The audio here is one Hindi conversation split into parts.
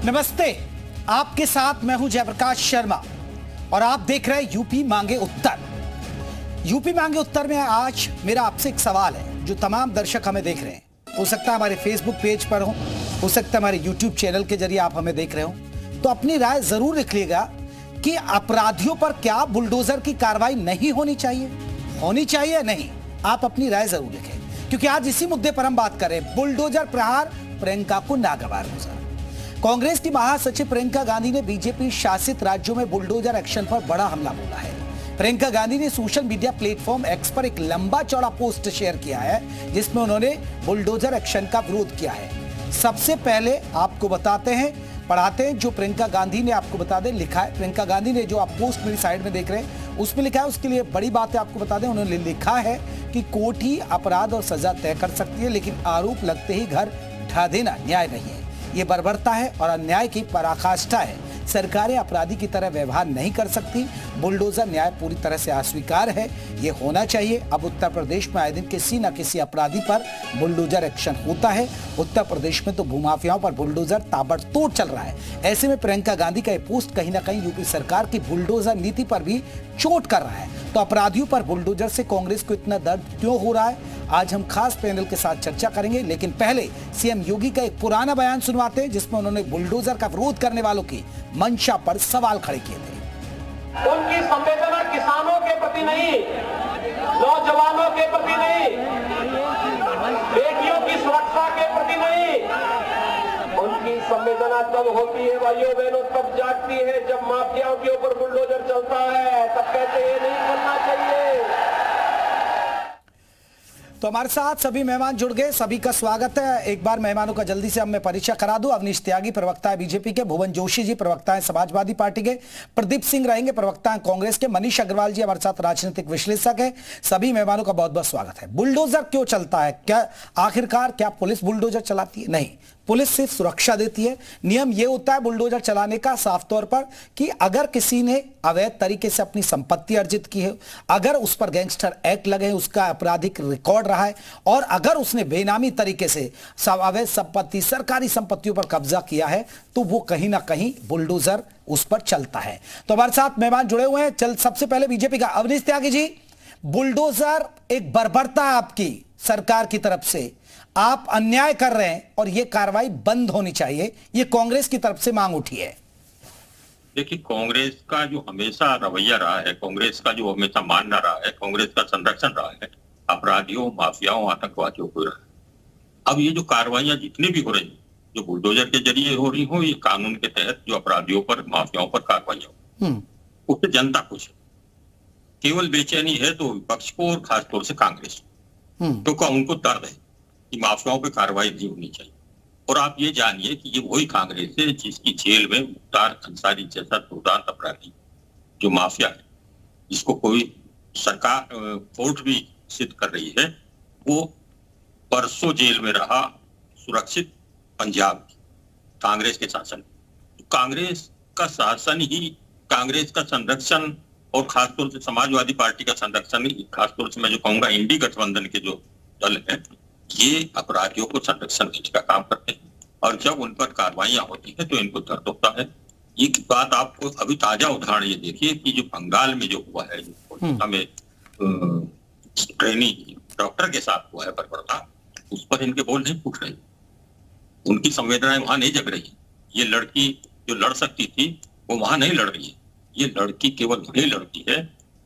नमस्ते, आपके साथ मैं हूं जयप्रकाश शर्मा और आप देख रहे हैं यूपी मांगे उत्तर। यूपी मांगे उत्तर में आज मेरा आपसे एक सवाल है जो तमाम दर्शक हमें देख रहे हैं। हो सकता है हमारे फेसबुक पेज पर हो सकता है हमारे यूट्यूब चैनल के जरिए आप हमें देख रहे हो, तो अपनी राय जरूर लिखिएगा कि अपराधियों पर क्या बुलडोजर की कार्रवाई नहीं होनी चाहिए या नहीं। आप अपनी राय जरूर लिखें, क्योंकि आज इसी मुद्दे पर हम बात करें। बुलडोजर प्रहार प्रियंका को नागवार गुजरा। कांग्रेस की महासचिव प्रियंका गांधी ने बीजेपी शासित राज्यों में बुलडोजर एक्शन पर बड़ा हमला बोला है। प्रियंका गांधी ने सोशल मीडिया प्लेटफॉर्म एक्स पर एक लंबा चौड़ा पोस्ट शेयर किया है जिसमें उन्होंने बुलडोजर एक्शन का विरोध किया है। सबसे पहले आपको पढ़ाते हैं जो प्रियंका गांधी ने आपको बता दें लिखा है। प्रियंका गांधी ने जो आप पोस्ट मेरी साइड में देख रहे हैं उसमें लिखा है, उसके लिए बड़ी बात है, आपको बता दें। उन्होंने लिखा है कि कोर्ट ही अपराध और सजा तय कर सकती है, लेकिन आरोप लगते ही घर ढा देना न्याय नहीं है। ये बर्बरता है और अन्याय की पराकाष्ठा है। सरकारें अपराधी की तरह व्यवहार नहीं कर सकती। बुलडोजर न्याय पूरी तरह से अस्वीकार है, ये होना चाहिए। अब उत्तर प्रदेश में आए दिन किसी न किसी अपराधी पर बुलडोजर एक्शन होता है। उत्तर प्रदेश में तो भूमाफियाओं पर बुलडोजर ताबड़तोड़ चल रहा है। ऐसे में प्रियंका गांधी का ये पोस्ट कहीं ना कहीं यूपी सरकार की बुलडोजर नीति पर भी चोट कर रहा है। तो अपराधियों पर बुलडोजर से कांग्रेस को इतना दर्द क्यों हो रहा है, आज हम खास पैनल के साथ चर्चा करेंगे। लेकिन पहले सीएम योगी का एक पुराना बयान सुनवाते हैं जिसमें उन्होंने बुलडोजर का विरोध करने वालों की मंशा पर सवाल खड़े किए थे। उनकी संवेदना किसानों के प्रति नहीं, नौजवानों के प्रति नहीं, बेटियों की सुरक्षा के प्रति नहीं। उनकी संवेदना तब होती है भाइयों बहनों, तब जागती है जब माफियाओं के ऊपर बुलडोजर चलता है। तब कहते ये नहीं करना चाहिए। तो हमारे साथ सभी मेहमान जुड़ गए, सभी का स्वागत है। एक बार मेहमानों का जल्दी से मैं परिचय करा दूं। अवनीश त्यागी प्रवक्ता है बीजेपी के, भुवन जोशी जी प्रवक्ता है समाजवादी पार्टी के, प्रदीप सिंह रहेंगे प्रवक्ता है कांग्रेस के, मनीष अग्रवाल जी हमारे साथ राजनीतिक विश्लेषक है। सभी मेहमानों का बहुत बहुत स्वागत है। बुलडोजर क्यों चलता है? क्या आखिरकार क्या पुलिस बुलडोजर चलाती है? नहीं, पुलिस सिर्फ सुरक्षा देती है। नियम यह होता है बुलडोजर चलाने का साफ तौर पर कि अगर किसी ने अवैध तरीके से अपनी संपत्ति अर्जित की है, अगर उस पर गैंगस्टर एक्ट लगे, उसका आपराधिक रिकॉर्ड रहा है, और अगर उसने बेनामी तरीके से अवैध संपत्ति, सरकारी संपत्तियों पर कब्जा किया है, तो वो कहीं ना कहीं बुलडोजर उस पर चलता है। तो हमारे साथ मेहमान जुड़े हुए हैं। चल सबसे पहले बीजेपी का अवनीश त्यागी जी, बुलडोजर एक बर्बरता है आपकी सरकार की तरफ से, आप अन्याय कर रहे हैं और यह कार्रवाई बंद होनी चाहिए, यह कांग्रेस की तरफ से मांग उठी है। देखिए, कांग्रेस का जो हमेशा रवैया रहा है, कांग्रेस का जो हमेशा मानना रहा है, कांग्रेस का संरक्षण रहा है अपराधियों, माफियाओं, आतंकवादियों को रहा है। अब ये जो कार्रवाइयां जितनी भी हो रही हैं, जो बुलडोजर के जरिए हो रही हो, ये कानून के तहत जो अपराधियों पर, माफियाओं पर कार्रवाइयां हो, उससे जनता खुश है। केवल बेचैनी है तो विपक्ष को और खासतौर से कांग्रेस को, तो उनको दर्द है कि माफियाओं पर कार्रवाई नहीं होनी चाहिए। और आप ये जानिए कि ये वही कांग्रेस है जिसकी जेल में मुख्तार अंसारी जैसा दुर्दांत अपराधी जो माफिया है, जिसको कोई सरकार कोर्ट भी सिद्ध कर रही है, वो परसों जेल में रहा, सुरक्षित पंजाब कांग्रेस के शासन। तो कांग्रेस का शासन ही, कांग्रेस का संरक्षण और खासतौर से समाजवादी पार्टी का संरक्षण, खासतौर से मैं जो कहूंगा इंडी गठबंधन के जो दल है, ये अपराधियों को संरक्षण देने का काम करते हैं। और जब उन पर कार्रवाइयां होती है तो इनको दर्द होता है। ये बात आपको अभी ताजा उदाहरण ये देखिए कि जो बंगाल में जो हुआ है, जो कोलकाता में ट्रेनी डॉक्टर के साथ हुआ है बर्बरता, उस पर इनके बोल नहीं फूट रहे, उनकी संवेदनाएं वहां नहीं जग रही। ये लड़की जो लड़ सकती थी वो वहां नहीं लड़ रही है। ये लड़की केवल वही लड़की है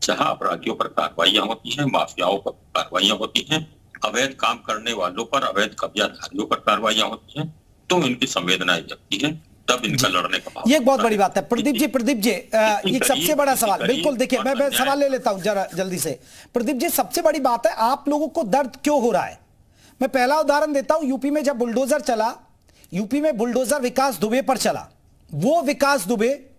जहां अपराधियों पर कार्रवाइयां होती हैं, माफियाओं पर कार्रवाइयां होती हैं, अवैध काम करने वालों पर, अवैध कब्जाधारियों पर कार्रवाइयां होती हैं, तो इनकी संवेदनाएं जगती है, तब इनका लड़ने का भाव। ये एक बहुत बड़ी बात है। प्रदीप जी ये सबसे बड़ा सवाल, बिल्कुल देखिए मैं सवाल ले लेता हूं जरा जल्दी से। प्रदीप जी, सबसे बड़ी बात है, आप लोगों को दर्द क्यों हो रहा है? मैं पहला उदाहरण देता हूं। यूपी में जब बुलडोजर चला, यूपी में बुलडोजर विकास दुबे पर चला, वो विकास दुबे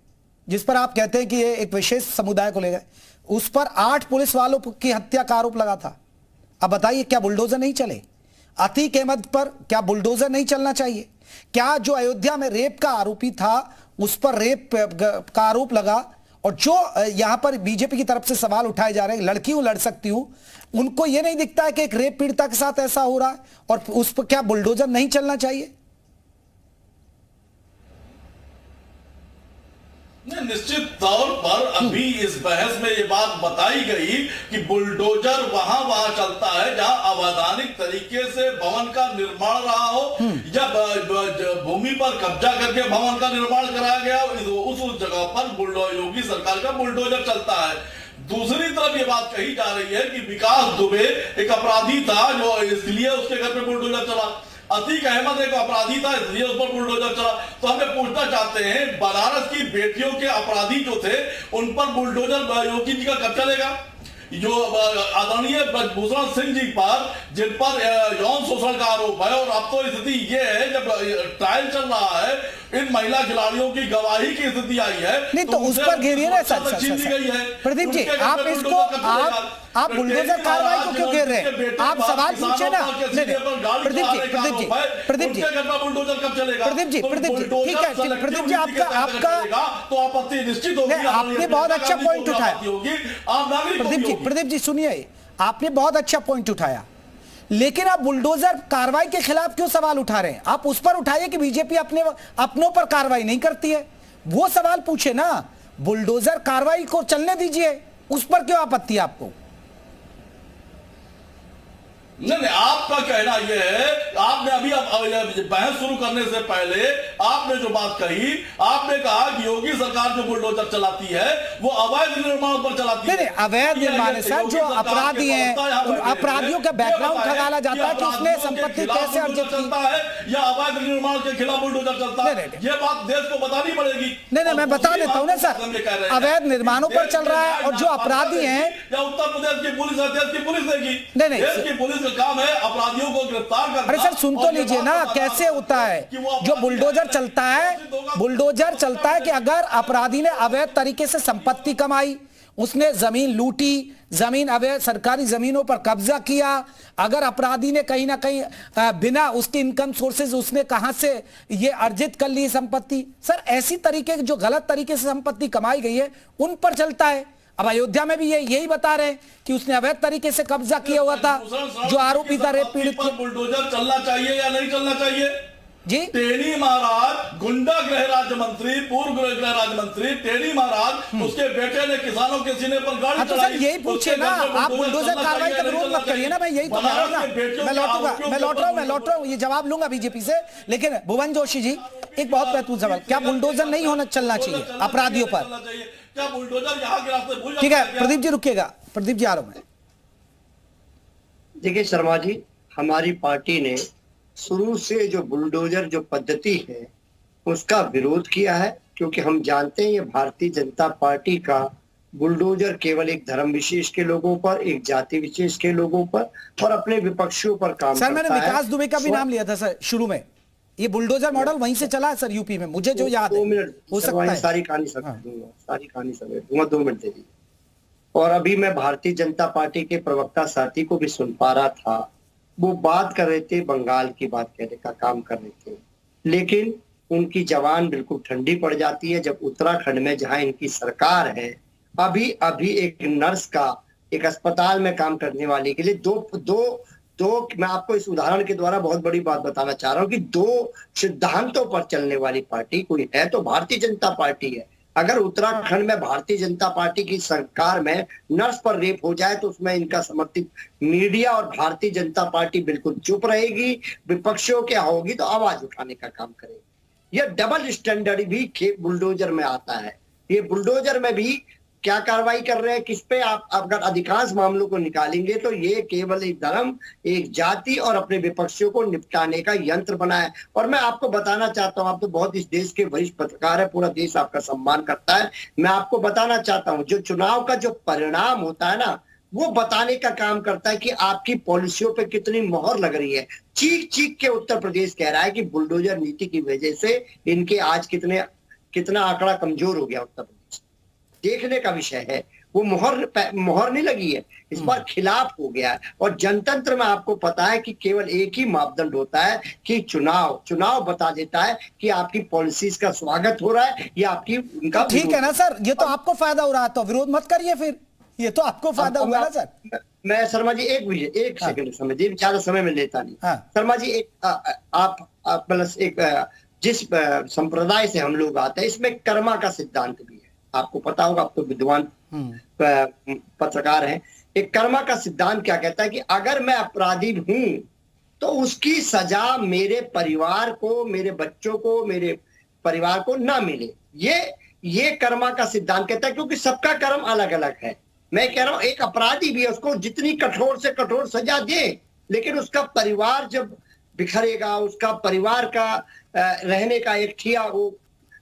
जिस पर आप कहते हैं कि ये एक विशेष समुदाय को ले गए, उस पर 8 पुलिस वालों की हत्या का आरोप लगा था। अब बताइए, क्या बुलडोजर नहीं चले? अतीक अहमद पर क्या बुलडोजर नहीं चलना चाहिए? क्या जो अयोध्या में रेप का आरोपी था उस पर रेप का आरोप लगा, और जो यहां पर बीजेपी की तरफ से सवाल उठाए जा रहे हैं, लड़की हूं लड़ सकती हूं, उनको यह नहीं दिखता है कि एक रेप पीड़िता के साथ ऐसा हो रहा है और उस पर क्या बुलडोजर नहीं चलना चाहिए? निश्चित तौर पर अभी इस बहस में ये बात बताई गई कि बुलडोजर वहां चलता है जहां अवैधानिक तरीके से भवन का निर्माण रहा हो या भूमि पर कब्जा करके भवन का निर्माण कराया गया उस जगह पर योगी सरकार का बुलडोजर चलता है। दूसरी तरफ ये बात कही जा रही है कि विकास दुबे एक अपराधी था जो इसलिए उसके घर पे बुलडोजर चला, अतीक अहमद एक अपराधी था इसलिए उस पर बुलडोजर चला। तो हम पूछना चाहते हैं बनारस की बेटियों के अपराधी जो थे उन पर बुलडोजर योगी जी का कब चलेगा? जो आदरणीय ब्रजभूषण सिंह जी पर जिन पर यौन शोषण का आरोप है, और अब तो स्थिति ये है जब ट्रायल चल रहा है इन महिला खिलाड़ियों की गवाही की स्थिति आई है नहीं तो उस पर घेरिए ना सर। प्रदीप जी आप इसको आप बुलडोजर कार्रवाई को क्यों घेर रहे हैं? आप सवाल पूछे ना। प्रदीप जी ठीक है प्रदीप जी आपका तो आपत्ति निश्चित होगी। आपने बहुत अच्छा पॉइंट उठाया। प्रदीप जी सुनिए, आपने बहुत अच्छा पॉइंट उठाया, लेकिन आप बुलडोजर कार्रवाई के खिलाफ क्यों सवाल उठा रहे हैं? आप उस पर उठाइए कि बीजेपी अपनों पर कार्रवाई नहीं करती है, वो सवाल पूछे ना। बुलडोजर कार्रवाई को चलने दीजिए, उस पर क्यों आपत्ति है आपको? नहीं, आपका कहना यह है, आपने अभी बहस शुरू करने से पहले आपने जो बात कही, आपने कहा कि योगी सरकार जो बुलडोजर चलाती है वो अवैध निर्माण पर चलाती है। नहीं, अवैध निर्माण सर, जो अपराधी हैं उन अपराधियों का बैकग्राउंड खंगाला जाता है कि उसने संपत्ति कैसे अर्जित करता है या अवैध निर्माण के खिलाफ बुलडोजर चलता है, ये बात देश को बतानी पड़ेगी। नहीं, मैं बता देता हूँ ना सर, अवैध निर्माणों पर चल रहा है और जो अपराधी हैं या उत्तर प्रदेश की पुलिस है, देश की पुलिस देगी, देश की पुलिस काम है अपराधियों को गिरफ्तार करना। अरे सर सुन तो लीजिए ना, कैसे होता है जो बुलडोजर चलता है, बुलडोजर चलता है कि अगर अपराधी ने अवैध तरीके से संपत्ति कमाई, उसने जमीन लूटी, जमीन अवैध सरकारी जमीनों पर कब्जा किया, अगर अपराधी ने कहीं ना कहीं बिना उसके इनकम सोर्सेज उसने कहां से ये अर्जित कर ली संपत्ति, सर ऐसी तरीके जो गलत तरीके से संपत्ति कमाई गई है उन पर चलता है। अब अयोध्या में भी यही बता रहे हैं कि उसने अवैध तरीके से कब्जा किया हुआ था, जो आरोपी था रेप पीड़ित। बुलडोजर चलना चाहिए या नहीं चलना चाहिए जी? टेनी महाराज गुंडा गृह राज्य मंत्री, पूर्व गृह राज्य मंत्री टेनी महाराज, उसके बेटे ने किसानों के सीने पर गाड़ी चढ़ाई। तो सर यही पूछे ना, आप बुलडोजर कार्रवाई का विरोध मत करिए ना, मैं यही तो कह रहा हूं ना। मैं लौट रहा हूं, ये जवाब लूंगा बीजेपी से। लेकिन भुवन जोशी जी, एक बहुत महत्वपूर्ण सवाल, क्या बुलडोजर नहीं होना चलना चाहिए अपराधियों पर? क्या बुलडोजर यहाँ के रास्ते भूल? ठीक है प्रदीप जी रुकिएगा, प्रदीप जी आ रहा हूं मैं। देखिए शर्मा जी, हमारी पार्टी ने शुरू से जो बुलडोजर जो पद्धति है उसका विरोध किया है, क्योंकि हम जानते हैं ये भारतीय जनता पार्टी का बुलडोजर केवल एक धर्म विशेष के लोगों पर, एक जाति विशेष के लोगों पर और अपने विपक्षियों पर काम सर मैंने विकास दुबे का भी नाम लिया था सर शुरू में। ये बुलडोजर मॉडल वहीं से चला है सर यूपी में, मुझे जो याद है। 2 मिनट हो सकता है सारी कहानी सारी कहानी समेट दूंगा, 2 मिनट दे दी। और अभी मैं भारतीय जनता पार्टी के प्रवक्ता साथी को भी सुन पा रहा था, वो बात कर रहे थे, बंगाल की बात कहने का काम कर रहे थे, लेकिन उनकी जबान बिल्कुल ठंडी पड़ जाती है जब उत्तराखंड में जहां इनकी सरकार है, अभी एक नर्स का एक अस्पताल में काम करने वाले के लिए दो मैं आपको इस उदाहरण के द्वारा बहुत बड़ी बात बताना चाह रहा हूं कि 2 सिद्धांतों पर चलने वाली पार्टी कोई है तो भारतीय जनता पार्टी है। अगर उत्तराखंड में भारतीय जनता पार्टी की सरकार में नर्स पर रेप हो जाए तो उसमें इनका समर्थित मीडिया और भारतीय जनता पार्टी बिल्कुल चुप रहेगी, विपक्षों क्या होगी तो आवाज उठाने का काम करेगी। यह डबल स्टैंडर्ड भी बुलडोजर में आता है। ये बुलडोजर में भी क्या कार्रवाई कर रहे हैं, किस पे? आप अगर अधिकांश मामलों को निकालेंगे तो ये केवल एक धर्म, एक जाति और अपने विपक्षियों को निपटाने का यंत्र बना है। और मैं आपको बताना चाहता हूं, आप तो बहुत इस देश के वरिष्ठ पत्रकार है, पूरा देश आपका सम्मान करता है, मैं आपको बताना चाहता हूं जो चुनाव का जो परिणाम होता है ना, वो बताने का काम करता है कि आपकी पॉलिसियों पे कितनी मोहर लग रही है। चीख के उत्तर प्रदेश कह रहा है कि बुलडोजर नीति की वजह से इनके आज कितना आंकड़ा कमजोर हो गया उत्तर प्रदेश। देखने का विषय है, वो मोहर नहीं लगी है, इस बार खिलाफ हो गया है। और जनतंत्र में आपको पता है कि केवल एक ही मापदंड होता है कि चुनाव बता देता है कि आपकी पॉलिसीज का स्वागत हो रहा है या आपकी उनका। ठीक है ना सर, ये तो आपको फायदा हो रहा है तो विरोध मत करिए फिर, ये तो आपको फायदा हुआ ना सर। मैं शर्मा जी एक सेकंड समय दीजिए, ज्यादा समय में लेता नहीं। शर्मा जी आप प्लस एक जिस संप्रदाय से हम लोग आते हैं इसमें कर्मा का सिद्धांत भी है। आपको पता होगा, आप तो विद्वान पत्रकार हैं। एक कर्मा का सिद्धांत क्या कहता है कि अगर मैं अपराधी हूं तो उसकी सजा मेरे परिवार को, मेरे बच्चों को, मेरे परिवार को ना मिले। ये कर्मा का सिद्धांत कहता है, क्योंकि सबका कर्म अलग अलग है। मैं कह रहा हूं एक अपराधी भी है, उसको जितनी कठोर से कठोर सजा दे, लेकिन उसका परिवार जब बिखरेगा, उसका परिवार का रहने का एक ठिया वो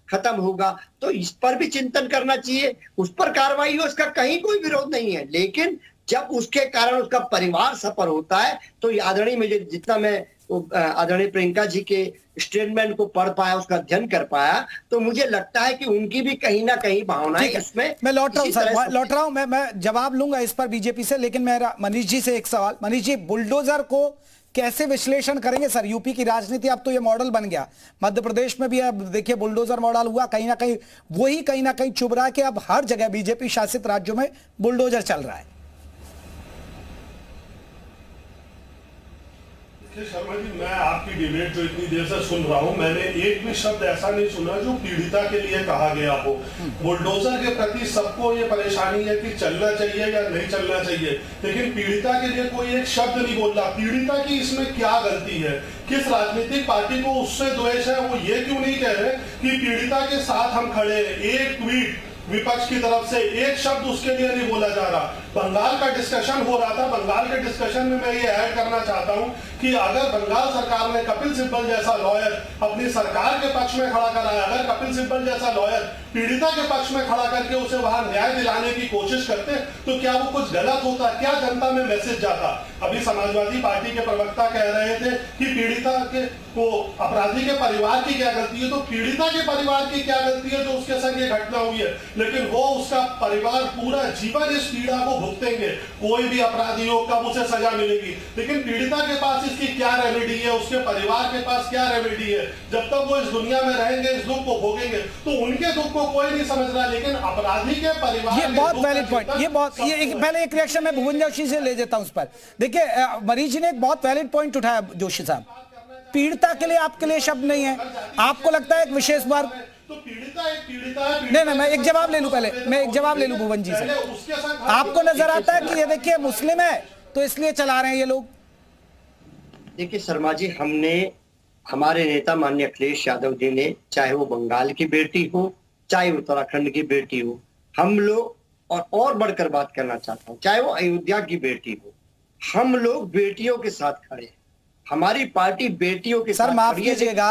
खत्म होगा, तो इस पर भी चिंतन करना चाहिए, उस पर कार्रवाई हो, इसका कहीं कोई विरोध नहीं है। लेकिन जब उसके कारण उसका परिवार सफर होता है तो ये आदरणीय, मुझे जितना मैं आदरणीय प्रियंका जी के स्टेटमेंट को पढ़ पाया, उसका अध्ययन कर पाया, तो मुझे लगता है कि उनकी भी कहीं ना कहीं भावनाएं इसमें। मैं लौट रहा हूं मैं जवाब लूंगा इस पर बीजेपी से, लेकिन मेरा मनीष जी से एक सवाल। मनीष जी, बुलडोजर को कैसे विश्लेषण करेंगे सर? यूपी की राजनीति अब तो ये मॉडल बन गया, मध्य प्रदेश में भी अब देखिए बुलडोजर मॉडल हुआ, कहीं ना कहीं वही कहीं ना कहीं चुभ रहा है कि अब हर जगह बीजेपी शासित राज्यों में बुलडोजर चल रहा है। शर्मा जी, मैं आपकी डिबेट जो इतनी देर से सुन रहा हूं, मैंने एक भी शब्द ऐसा नहीं सुना जो पीड़िता के लिए कहा गया हो। बुलडोजर के प्रति सबको ये परेशानी है कि चलना चाहिए या नहीं चलना चाहिए, लेकिन पीड़िता के लिए कोई एक शब्द नहीं बोल रहा। पीड़िता की इसमें क्या गलती है? किस राजनीतिक पार्टी को उससे द्वेष है? वो ये क्यों नहीं कह रहे कि पीड़िता के साथ हम खड़े हैं? एक ट्वीट विपक्ष की तरफ से, एक शब्द उसके लिए नहीं बोला जा रहा। बंगाल का डिस्कशन हो रहा था, बंगाल के डिस्कशन में मैं ये ऐड करना चाहता हूं कि अगर बंगाल सरकार ने कपिल सिब्बल जैसा लॉयर अपनी सरकार के पक्ष में खड़ा कराया, अगर कपिल सिब्बल जैसा लॉयर पीड़िता के पक्ष में खड़ा करके उसे वहां न्याय दिलाने की कोशिश करते, तो क्या वो कुछ गलत होता? क्या जनता में मैसेज जाता? अभी समाजवादी पार्टी के प्रवक्ता कह रहे थे कि पीड़िता के को अपराधी के परिवार की क्या गलती है, तो पीड़िता के परिवार की क्या गलती है जो उसके संग ये घटना हुई है? लेकिन वो उसका परिवार पूरा जीवन इस पीड़ा को भुगतेंगे। कोई भी अपराधी हो, कब उसे सजा मिलेगी, लेकिन पीड़िता के पास इसकी क्या रेमेडी है, उसके परिवार के पास क्या रेमेडी है? जब तक वो इस दुनिया में रहेंगे, इस दुख को भोगेंगे, तो उनके दुख को कोई नहीं समझ रहा, लेकिन अपराधी के परिवार। ये बहुत वैलिड पॉइंट, पहले एक रिएक्शन मैं भुवन जोशी से ले देता हूं उस पर। देखिए मरीज जी ने एक बहुत वैलिड पॉइंट उठाया जोशी साहब, पीड़िता के लिए आपके लिए शब्द नहीं है, आपको लगता है एक विशेष वर्ग, तो पीड़िता एक पीड़िता है। नहीं, मैं एक जवाब ले लूं, पहले मैं एक जवाब ले लूं भुवन जी से। आपको नजर आता है कि ये देखिए मुस्लिम है तो इसलिए चला रहे हैं ये लोग? देखिए शर्मा जी, हमने, हमारे नेता माननीय अखिलेश यादव जी ने, चाहे वो बंगाल की बेटी हो, चाहे उत्तराखंड की बेटी हो, हम लोग, और बढ़कर बात करना चाहता हूँ, चाहे वो अयोध्या की बेटी हो, हम लोग बेटियों के साथ खड़े हैं। हमारी पार्टी बेटियों के साथ। सर माफ कीजिएगा,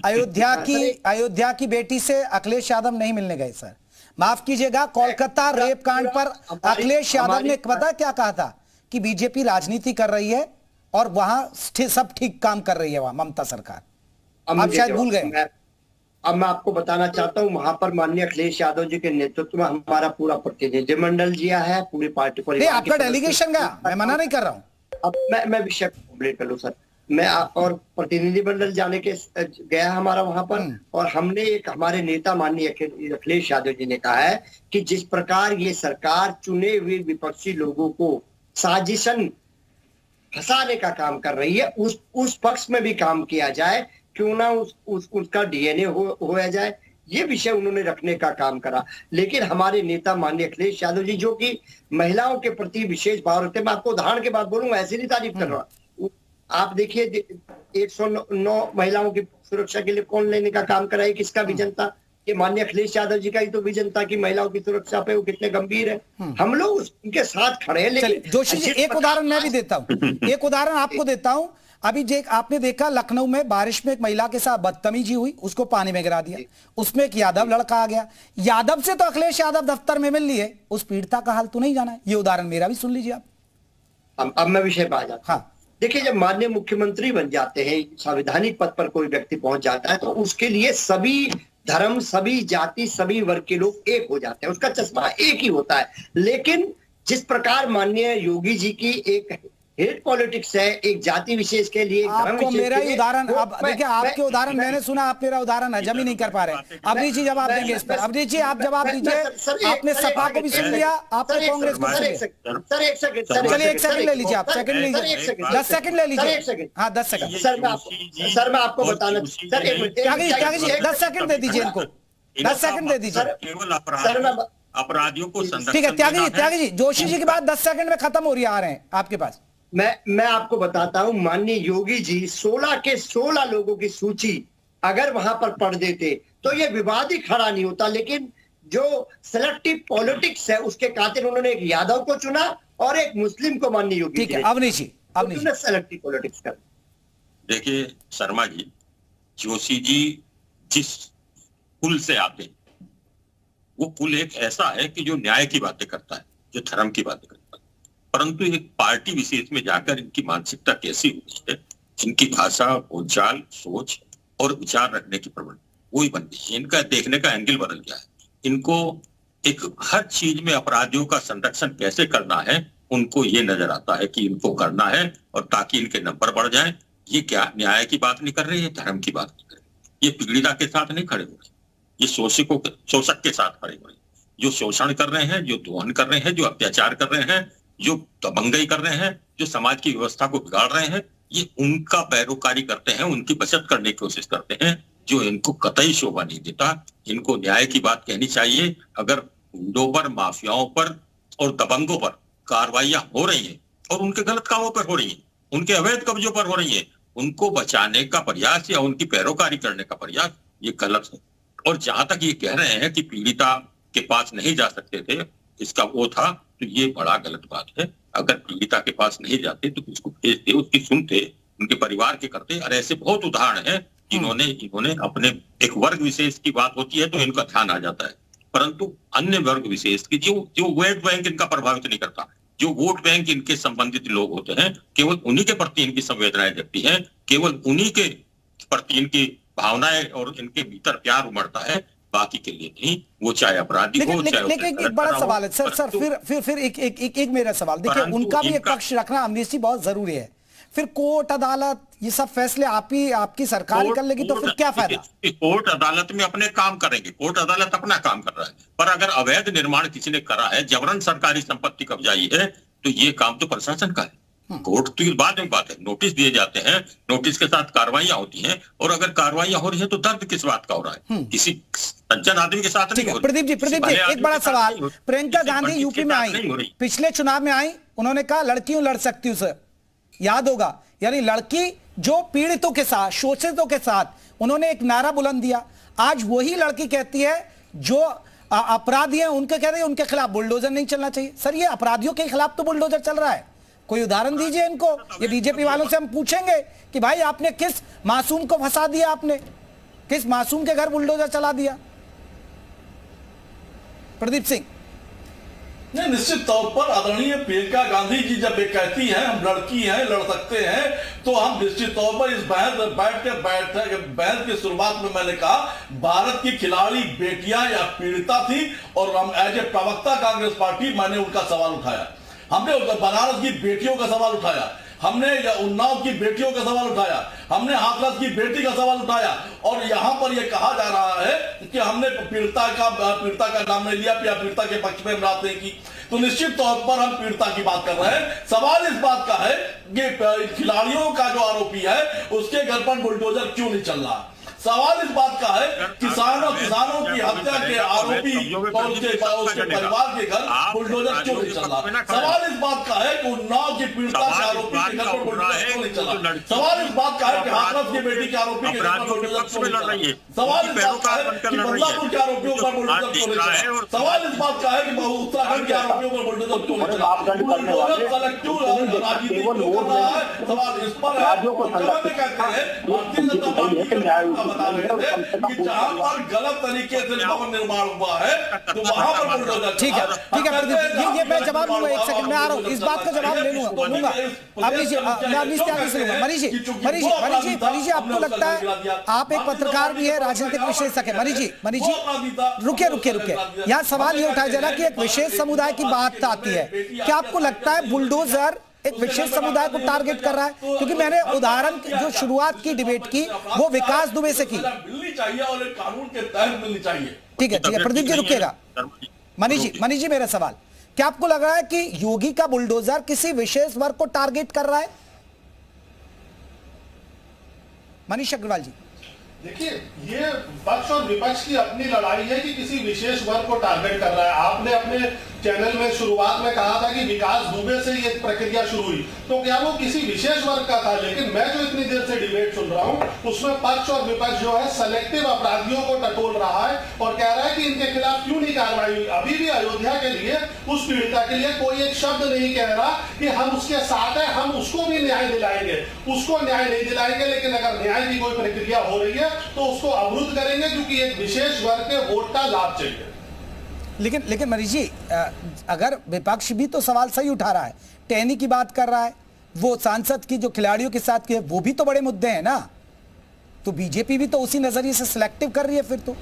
अयोध्या की बेटी से अखिलेश यादव नहीं मिलने गए सर, माफ कीजिएगा। कोलकाता रेप कांड पर अखिलेश यादव ने पता क्या कहा था कि बीजेपी राजनीति कर रही है और वहां सब ठीक काम कर रही है वहां ममता सरकार। आप शायद भूल गए। अब मैं आपको बताना चाहता हूं, वहां पर माननीय अखिलेश यादव जी के नेतृत्व में हमारा पूरा प्रतिनिधिमंडल जिया है, पूरी पार्टी को। आपका डेलीगेशन गया, मैं मना नहीं कर रहा हूं। अब मैं विषय कंप्लीट कर लूं सर। मैं और प्रतिनिधिमंडल जाने के गया हमारा वहां पर, और हमने एक, हमारे नेता माननीय अखिलेश यादव जी ने कहा है कि जिस प्रकार ये सरकार चुने हुए विपक्षी लोगों को साजिशन फंसाने का काम कर रही है, उस पक्ष में भी काम किया जाए, क्यों ना उसका डीएनए होया जाए, ये विषय उन्होंने रखने का काम करा। लेकिन हमारे नेता माननीय अखिलेश यादव जी, जो कि महिलाओं के प्रति विशेष भाव रखते हैं, मैं आपको उदाहरण के बाद बोलूंगा, ऐसी नहीं तारीफ कर रहा। आप देखिए 109 महिलाओं की सुरक्षा के लिए कौन लेने का काम करा है, किसका विजन था? ये माननीय अखिलेश यादव जी का ही तो विजन था कि महिलाओं की सुरक्षा पे वो कितने गंभीर है। हम लोग उनके साथ खड़े हैं। लेकिन जोशी जी, एक उदाहरण मैं भी देता हूं, एक उदाहरण आपको देता हूं। अभी आपने देखा लखनऊ में बारिश में एक महिला के साथ बदतमीजी हुई, उसको पानी में गिरा दिया, उसमें एक यादव लड़का आ गया, यादव से तो अखिलेश यादव दफ्तर में मिल लिए, उस पीड़िता का हाल तो नहीं जाना है। ये उदाहरण मेरा भी सुन लीजिए आप। अब मैं विषय पे आ जाता हूं। देखिए, जब माननीय मुख्यमंत्री बन जाते हैं, संवैधानिक पद पर कोई व्यक्ति पहुंच जाता है, तो उसके लिए सभी धर्म, सभी जाति, सभी वर्ग के लोग एक हो जाते हैं, उसका चश्मा एक ही होता है। लेकिन जिस प्रकार माननीय योगी जी की एक हेट पॉलिटिक्स है, एक जाति विशेष के लिए, आपको मेरा ही उदाहरण, अब देखिए आपके उदाहरण मैंने सुना, आप मेरा उदाहरण हजम ही नहीं कर पा रहे। अवनीश जी जवाब देंगे इस पर। अवनीश जी आप जवाब दीजिए। आपने सपा को भी सुन लिया, आपने कांग्रेस को सुन लिया। सर एक सेकंड, चलिए एक सेकंड ले लीजिए, आप सेकंड लीजिए, 10 सेकंड ले लीजिए। हाँ 10 सेकंड। सर मैं आपको बताना, सर एक मिनट, त्यागी जी 10 सेकंड दे दीजिए इनको। 10 सेकंड दे दीजिए। केवल सर, मैं- अपराधियों को संरक्षण ठीक है त्यागी देना जी, त्यागी जी, जोशी जी की बात 10 सेकंड में खत्म हो रही है, आ रहे हैं आपके पास। मैं आपको बताता हूं, माननीय योगी जी 16 के 16 लोगों की सूची अगर वहां पर पढ़ देते तो ये विवाद ही खड़ा नहीं होता, लेकिन जो सिलेक्टिव पॉलिटिक्स है उसके खातिर उन्होंने एक यादव को चुना और एक मुस्लिम को माननीय योगी ठीक जी है, ने अवनीश जी, अवनीश जी। सिलेक्टिव पॉलिटिक्स कर। देखिए शर्मा जी, जोशी जी जिस कुल से आते हैं वो कुल एक ऐसा है कि जो न्याय की बातें करता है, जो धर्म की बातें करता है, परंतु एक पार्टी विशेष में जाकर इनकी मानसिकता कैसी होती है, इनकी भाषा, बोलचाल, सोच और विचार रखने की प्रवृत्ति वही बन गई है। इनका देखने का एंगल बदल गया है। इनको एक हर चीज में अपराधियों का संरक्षण कैसे करना है उनको ये नजर आता है कि इनको करना है और ताकि इनके नंबर बढ़ जाए। ये क्या न्याय की बात नहीं कर रहे, ये धर्म की बात नहीं कर रहे, ये पीड़िता के साथ नहीं खड़े हो रहे, ये शोषक के साथ खड़े हो रहे, जो शोषण कर रहे हैं, जो दोहन कर रहे हैं, जो अत्याचार कर रहे हैं, जो दबंगई कर रहे हैं, जो समाज की व्यवस्था को बिगाड़ रहे हैं, ये उनका पैरोकारी करते हैं, उनकी बचत करने की कोशिश करते हैं, जो इनको कतई शोभा नहीं देता। इनको न्याय की बात कहनी चाहिए। अगर गुंडों पर, माफियाओं पर और दबंगों पर कार्रवाइयां हो रही हैं और उनके गलत कामों पर हो रही हैं, उनके अवैध कब्जों पर हो रही हैं, उनको बचाने का प्रयास या उनकी पैरोकारी करने का प्रयास ये गलत है। और जहां तक ये कह रहे हैं कि पीड़िता के पास नहीं जा सकते थे, इसका वो था, तो ये बड़ा गलत बात है। अगर पीड़िता के पास नहीं जाते तो उसको भेजते, उसकी सुनते, उनके परिवार के करते। और ऐसे बहुत उदाहरण हैं जिन्होंने इन्होंने अपने एक वर्ग विशेष की बात होती है तो इनका ध्यान आ जाता है, परंतु अन्य वर्ग विशेष की जो वोट बैंक इनका प्रभावित नहीं करता, जो वोट बैंक इनके संबंधित लोग होते हैं, केवल उन्हीं के प्रति इनकी संवेदनाएं जगती हैं, केवल उन्हीं के प्रति इनकी भावनाएं और इनके भीतर प्यार उमड़ता है, बाकी के लिए नहीं। वो चाहे अपराधी हो, चाहे लेकिन एक बड़ा सवाल है सर, फिर एक मेरा सवाल, देखिए उनका भी एक पक्ष रखना अवनीश जी बहुत जरूरी है। फिर कोर्ट, अदालत, ये सब फैसले आपकी सरकार कर लेगी तो फिर क्या फायदा? कोर्ट अदालत में अपने काम करेंगे, कोर्ट अदालत अपना काम कर रहा है, पर अगर अवैध निर्माण किसी ने करा है, जबरन सरकारी संपत्ति कब्जाई है, तो ये काम तो प्रशासन का है। कोर्ट तो बाद में बात है, नोटिस दिए जाते हैं, नोटिस के साथ कार्रवाइयां होती हैं, और अगर कार्रवाइयां हो रही है तो दर्द किस बात का हो रहा है? किसी सज्जन आदमी के साथ नहीं हो रही। प्रदीप जी एक बड़ा सवाल, प्रियंका गांधी यूपी में आई, पिछले चुनाव में आई, उन्होंने कहा लड़कियों लड़ सकती हूं सर, याद होगा, यानी लड़की जो पीड़ितों के साथ, शोषितों के साथ, उन्होंने एक नारा बुलंद दिया। आज वही लड़की कहती है जो अपराधी हैं उनके कह रही है उनके खिलाफ बुलडोजर नहीं चलना चाहिए। सर ये अपराधियों के खिलाफ तो बुलडोजर चल रहा है, कोई उदाहरण दीजिए इनको। ये बीजेपी वालों से हम पूछेंगे कि भाई आपने किस मासूम को फंसा दिया, आपने किस मासूम के घर बुलडोजर चला दिया? प्रदीप सिंह। नहीं, निश्चित तौर पर आदरणीय प्रियंका गांधी जी जब ये कहती हैं हम लड़की हैं, लड़ सकते हैं, तो हम निश्चित तौर पर इस बहस की शुरुआत में मैंने कहा भारत की खिलाड़ी बेटियां या पीड़िता थी, और हम एज ए प्रवक्ता कांग्रेस पार्टी मैंने उनका सवाल उठाया। हमने बनारस की बेटियों का सवाल उठाया, हमने उन्नाव की बेटियों का सवाल उठाया, हमने हाथरस की बेटी का सवाल उठाया, और यहां पर यह कहा जा रहा है कि हमने पीड़िता का नाम नहीं लिया या पीड़िता के पक्ष में बात नहीं की। तो निश्चित तौर पर हम पीड़िता की बात कर रहे हैं। सवाल इस बात का है कि खिलाड़ियों का जो आरोपी है उसके घर पर बुलडोजर क्यों नहीं चल रहा। सवाल इस बात का है किसानों की हत्या के आरोपी और उसके परिवार के घर बुलडोजर क्यों नहीं चल रहा। सवाल इस बात का है कि उन्नाव की पीड़िता के आरोपी के घर पर बुलडोजर क्यों नहीं चल रहा। सवाल इस बात का है कि हाथरस की बेटी के आरोपी के घर पर बुलडोजर क्यों नहीं चल रहा। सवाल इस बात का है कि बदलापुर के आरोपियों पर बुलडोजर क्यों नहीं चल रहा। सवाल इस बात का है कि उत्तराखंड के आरोपियों पर बुलडोजर क्यों नहीं चल रहा। बुलडोजर कलेक्टिव राजनीति क्यों कर रहा है, सवाल इस पर है। कहते हैं भारतीय जनता पार्टी बता रहे थे कि जहां पर गलत तरीके से भवन निर्माण हुआ है तो वहां पर बुलडोजर। ठीक है ये मैं जवाब दूंगा, एक सेकंड में आ रहा हूं, इस बात का जवाब ले लूंगा। अभी जी मनीष जी आपको लगता है, आप एक पत्रकार भी है, राजनीतिक विशेषज्ञ है, मनीष जी रुकिए, यहाँ सवाल ये उठाया जा रहा है कि एक विशेष समुदाय की बात आती है, क्या आपको लगता है बुलडोजर एक विशेष समुदाय को टारगेट कर रहा है? क्योंकि मैंने उदाहरण जो शुरुआत की डिबेट की वो विकास दुबे से की। मिलनी चाहिए और एक कानून के तहत मिलनी चाहिए। ठीक है प्रदीप जी रुकिएगा। मनीष जी मेरा सवाल, क्या आपको लग रहा है कि योगी का बुलडोजर किसी विशेष वर्ग को टारगेट कर रहा है? मनीष अग्रवाल जी। देखिए, ये पक्ष और विपक्ष की अपनी लड़ाई है कि किसी विशेष वर्ग को टारगेट कर रहा है। आपने अपने चैनल में शुरुआत में कहा था कि विकास दुबे से ये प्रक्रिया शुरू हुई, तो क्या वो किसी विशेष वर्ग का था? लेकिन मैं जो इतनी देर से डिबेट सुन रहा हूं उसमें पक्ष और विपक्ष जो है सेलेक्टिव अपराधियों को टटोल रहा है और कह रहा है कि इनके खिलाफ क्यों नहीं कार्रवाई हुई। अभी भी अयोध्या के लिए, उस पीड़िता के लिए कोई एक शब्द नहीं कह रहा कि हम उसके साथ हैं, हम उसको भी न्याय दिलाएंगे। उसको न्याय नहीं दिलाएंगे, लेकिन अगर न्याय की कोई प्रक्रिया हो रही है तो उसको अवरुद्ध करेंगे, क्योंकि एक विशेष वर्ग के वोट का लाभ चाहिए। लेकिन मनीष जी, अगर विपक्ष भी तो सवाल सही उठा रहा है, टहनी की बात कर रहा है, वो सांसद की जो खिलाड़ियों के साथ की है, वो भी तो बड़े मुद्दे हैं ना। तो बीजेपी भी तो उसी नजरिए से सिलेक्टिव कर रही है फिर तो।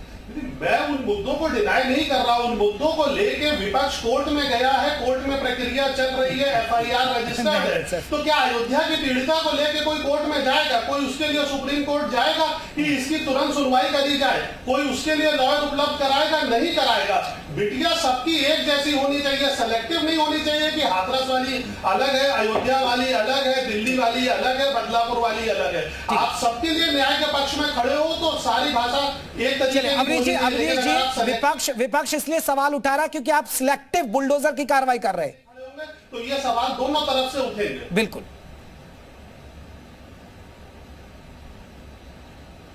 मैं उन मुद्दों को डिनाई नहीं कर रहा, उन मुद्दों को लेके विपक्ष कोर्ट में गया है, कोर्ट में प्रक्रिया चल रही है, एफआईआर रजिस्टर्ड है। तो क्या अयोध्या की पीड़िता को लेके कोई कोर्ट में जाएगा? कोई उसके लिए सुप्रीम कोर्ट जाएगा कि इसकी तुरंत सुनवाई करी जाए? कोई उसके लिए लॉयर उपलब्ध कराएगा? नहीं कराएगा। बिटिया सबकी एक जैसी होनी चाहिए, सेलेक्टिव नहीं होनी चाहिए कि हाथरस वाली अलग है, अयोध्या वाली अलग है, दिल्ली वाली अलग है, बदलापुर वाली अलग है। आप सबके लिए न्याय के पक्ष में खड़े हो तो सारी भाषा एक तरीके जी, विपक्ष इसलिए सवाल उठा रहा है क्योंकि आप सिलेक्टिव बुलडोजर की कार्रवाई कर रहे हैं, तो ये सवाल दोनों तरफ से उठेंगे। बिल्कुल।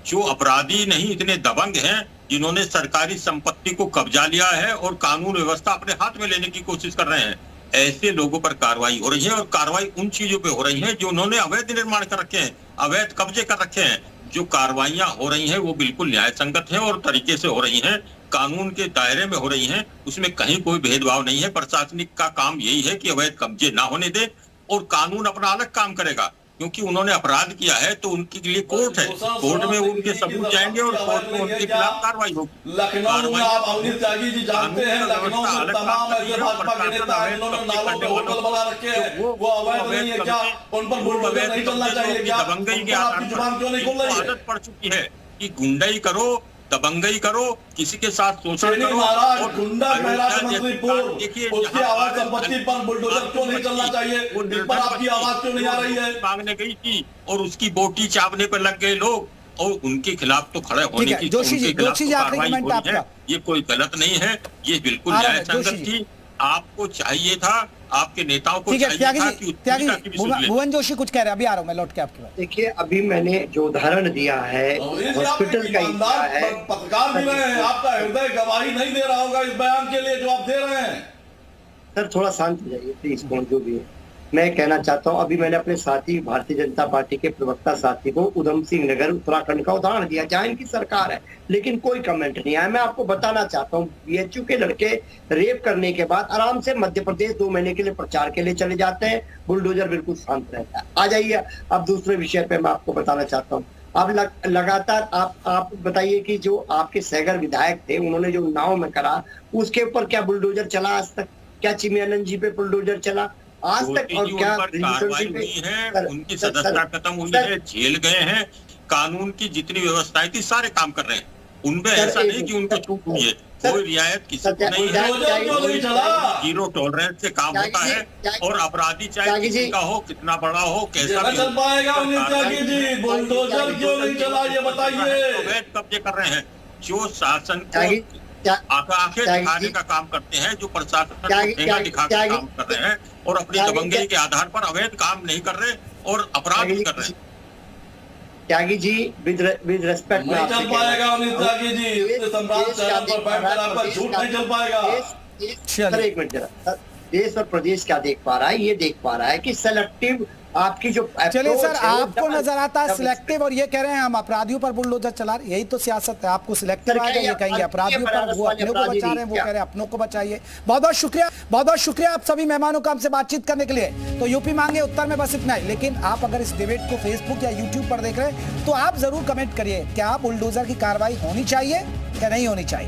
जो अपराधी नहीं इतने दबंग हैं जिन्होंने सरकारी संपत्ति को कब्जा लिया है और कानून व्यवस्था अपने हाथ में लेने की कोशिश कर रहे हैं, ऐसे लोगों पर कार्रवाई हो रही है। और कार्रवाई उन चीजों पे हो रही है जो उन्होंने अवैध निर्माण कर रखे हैं, अवैध कब्जे कर रखे हैं। जो कार्रवाइयां हो रही हैं वो बिल्कुल न्याय संगत है और तरीके से हो रही हैं, कानून के दायरे में हो रही हैं, उसमें कहीं कोई भेदभाव नहीं है। प्रशासनिक का काम यही है कि अवैध कब्जे ना होने दे और कानून अपना अलग काम करेगा, क्योंकि उन्होंने अपराध किया है तो उनके लिए कोर्ट है, कोर्ट में उनके सबूत जाएंगे और कोर्ट में उनके खिलाफ कार्रवाई होगी। लखनऊ में आप अवनीत त्यागी जी जानते हैं, लखनऊ में तमाम ऐसे भाजपा के नेता हैं जिन्होंने नालों पे होटल बना रखे हैं, वो अवैध नहीं है क्या? उन पर बुलडोजर नहीं चलना चाहिए क्या? दबंगई की आपकी जुबान क्यों नहीं खुल रही है? आदत पड़ चुकी है कि गुंडाई करो, दबंगई करो, किसी के साथ शोषण करो। महाराज गुंडा कैलाश मंत्री पूर्व, उसकी आवाज संपत्ति पर बुलडोजर क्यों नहीं चलना चाहिए? इस पर आपकी आवाज क्यों नहीं आ रही है? मांगने गई थी और उसकी बोटी चापने पर लग गए लोग और उनके खिलाफ तो खड़े होने की, जोशी जी आखिरी कमेंट आपका। ये कोई गलत नहीं है, ये बिल्कुल न्याय संगत थी। आपको चाहिए था, आपके नेताओं को चाहिए था कि भुवन जोशी कुछ कह रहे हैं, अभी आ रहा हूं मैं लौट के आपके पास। देखिए, अभी मैंने जो उदाहरण दिया है हॉस्पिटल का ही दिया है। पत्रकार भी रहे हैं, आपका हृदय गवाही नहीं दे रहा होगा इस बयान के लिए जो आप दे रहे हैं। सर थोड़ा शांत हो जाइए प्लीज। जो भी है मैं कहना चाहता हूं, अभी मैंने अपने साथी भारतीय जनता पार्टी के प्रवक्ता साथी को उधम सिंह नगर उत्तराखंड का उदाहरण दिया, जहां इनकी सरकार है लेकिन कोई कमेंट नहीं आया। मैं आपको बताना चाहता हूं, बीएचयू के लड़के रेप करने के बाद आराम से मध्य प्रदेश 2 महीने के लिए प्रचार के लिए चले जाते हैं, बुलडोजर बिल्कुल शांत रहता है। आ जाइए अब दूसरे विषय पे मैं आपको बताना चाहता हूँ। अब लगातार आप बताइए कि जो आपके सैगर विधायक थे उन्होंने जो उन्नाव में करा उसके ऊपर क्या बुलडोजर चला आज तक? क्या चिमयानंद जी पे बुलडोजर चला आज तक? और क्या कार्रवाई हुई है? उनकी सदस्यता खत्म हुई है, जेल गए हैं, कानून की जितनी व्यवस्थाएं थी सारे काम कर रहे हैं। उनमें ऐसा नहीं कि उनको छूट हुई है, कोई रियायत किसी को नहीं है। जीरो टॉलरेंस से काम होता है और अपराधी चाहे किसी का हो, कितना बड़ा हो, कैसा चल पाएगा। बुलडोजर क्यों नहीं चला ये बताइए। अवैध कब्जे कर रहे हैं, जो शासन को आंखें दिखाने का काम करते हैं, जो प्रशासन को ठेंगा दिखाकर काम कर रहे हैं और अपनी दबंगई के आधार पर अवैध काम नहीं कर रहे और अपराध नहीं कर रहे। त्यागी जी विद रिस्पेक्ट नहीं चल पाएगा अमित त्यागी जी, सम्राट चैनल पर बैठकर आपका झूठ नहीं चल पाएगा। सर एक मिनट जरा, देश और प्रदेश क्या देख पा रहा है? ये देख पा रहा है कि सेलेक्टिव आपकी जो चलिए सर, आपको नजर आता है सिलेक्टिव और ये कह रहे हैं हम अपराधियों पर बुलडोजर चला रहे, यही तो सियासत है। आपको सिलेक्टिव आएगा, ये कहेंगे अपराधियों पर, वो अपने को बचा रहे हैं, वो कह रहे हैं अपनों को बचाइए। बहुत बहुत शुक्रिया आप सभी मेहमानों का हमसे बातचीत करने के लिए। तो यूपी मांगे उत्तर में बस इतना ही, लेकिन आप अगर इस डिबेट को फेसबुक या यूट्यूब पर देख रहे हैं तो आप जरूर कमेंट करिए, क्या बुलडोजर की कार्रवाई होनी चाहिए या नहीं होनी चाहिए।